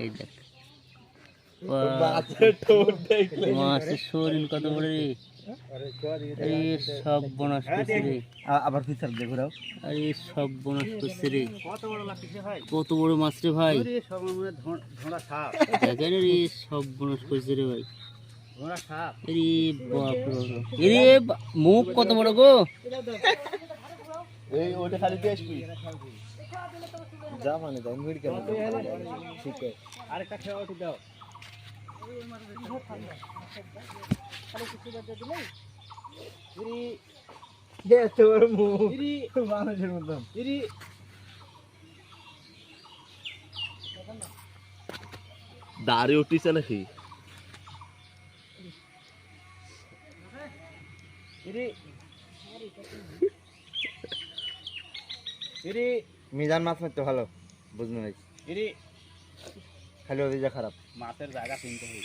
এই দেখ মাছের শরীর কত বড় রে, এই সব বনাশ করছে রে, আবার ফিচার দেখো রাও, আরে সব বনাশ করছে রে, কত বড় মাছ রে ভাই, দেখেন রে সব বনাশ করছে রে ভাই, মুখ কত বড় গো, এই ওটা খালি দিয়ে আসবি যা মানে দাও মিড কেন ঠিক আছে আরেকটা খেয়া উঠে দাও দাড়ি উঠিছে নাকি মিজান মাছ মারতে ভালো বুঝতে নাই খালি ওদিকে খারাপ মাছের জায়গা চিনতে হবে